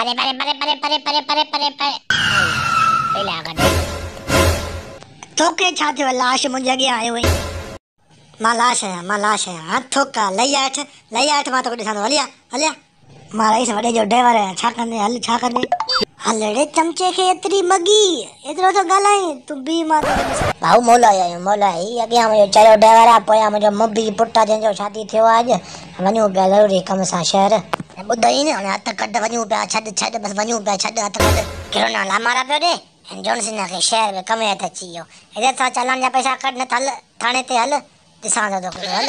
परे परे परे परे परे परे परे परे परे पहला गडे तोखे छा थियो लाश मुंहिंजे अॻियां आयो हुई मां लाश आहियां हथो का लई आठ मां तोखे ॾिसां थो हलिया हलिया मां रईस वॾे जो ड्राइवर आहियां छा कंदे हल छा कंदे हलड़े चमचे खे एतिरी मगी एतिरो तो ॻाल्हाए तूं बी मां भाऊ मौला आई अॻियां मुंहिंजो चयो ड्राइवर आहे पोयां मुंहिंजो मबी पुटु आहे जंहिंजो शादी थियो आहे अॼु वञूं पिया ज़रूरी कम सां शहर ॿुधई न हाणे हथ कढ वञूं पिया छॾ बसि वञूं पिया छॾ हथ कढ कहिड़ो ना लामारा पियो ॾे ऐं जॉनसन खे शहर में कम हथ अची वियो हेॾे सां चालान जा पैसा कढ न हल थाणे ते हल ॾिसां थो तोखे हल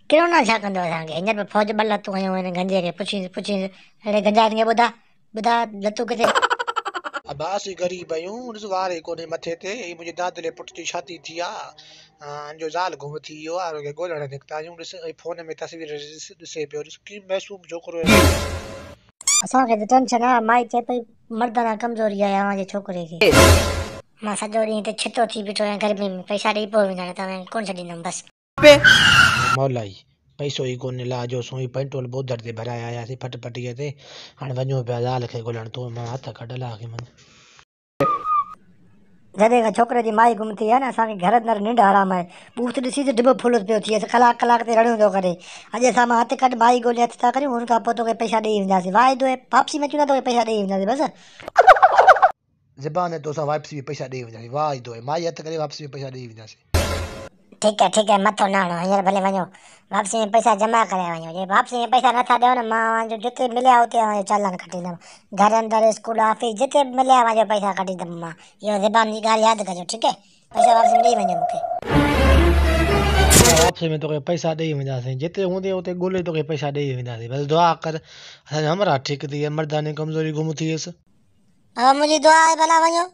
कहिड़ो ना छा कंदो असांखे हींअर बि फौज ॿ लतूं हयूं आहिनि गंजे खे पुछी अहिड़े गंजाइनि खे ॿुधा लतूं किथे अब्बास गरीब आहियूं ॾिस वारे कोन्हे मथे ते मुंहिंजे दादले पुट जी शादी थी आहे जो ज़ाल गुम थी वियो आहे ॻोल्हण निकिता आहियूं ॾिस फोन में तस्वीर ॾिसे पियो ॾिस की मासूम छोकिरो असांखे त टेंशन आहे माई चए पई मर्दाना कमज़ोरी आहे अव्हांजे छोकिरे खे मां सॼो ॾींहुं हिते छितो थी बीठो आहियां गर्मी में पैसा ॾेई पोइ वेंदा तव्हां कोन छॾींदुमि बसि मौलाई पैसो ई कोन्हे लाजो सोई पेट्रोल बोदर ते भराए आयासीं फटपटीअ ते हाणे वञूं पिया ज़ाल खे ॻोल्हण तूं मां हथ कढ ला खे मन जॾहिं खां छोकिरे जी माई गुम थी आहे न असांखे घर अंदरि निंड हराम आहे बूथ ॾिसी त डिॿो फुल पियो थिए कलाक ते रड़ियूं थो करे अॼु असां मां हथ कढ माई ॻोल्हे हथ था करियूं हुन खां पोइ तोखे पैसा ॾेई वेंदासीं वाइदो आहे वापसी में चवंदा तोखे पैसा ॾेई वेंदासीं बसि ज़बान तोसां वापसी में पैसा ॾेई वेंदासीं वाइदो आहे माई हथ करे वापसी में पैसा ॾेई वेंदासीं ठीक है मथो न हणो हींअर भले वञो वापसी में पैसा जमा करे वञो जे वापसी में पैसा नथा ॾियो न मां जिते मिलिया हुते चालान कटींदुमि घर अंदरि स्कूल ऑफिस जिते मिलिया मुंहिंजा पैसा कटींदुमि मां इहो ज़बान जी ॻाल्हि यादि कजो ठीकु आहे पैसा वापसी में ॾेई वञो मूंखे वापसी में तोखे पैसा ॾेई वेंदासीं जिते हूंदे उते ॻोल्हे तोखे पैसा ॾेई वेंदासीं बसि दुआ कर असांजा हमरा ठीकु थी विया मर्दानी कमज़ोरी गुम थी वियसि हा मुंहिंजी दुआ आहे भला वञो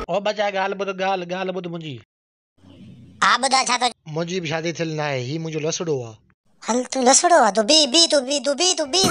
ओ बचा ॻाल्हि ॿुध मुंहिंजी हा ॿुधा छा थो मुंहिंजी बि शादी थियल न आहे हीउ मुंहिंजो लसड़ो आहे हल तूं लसड़ो आहे तूं बी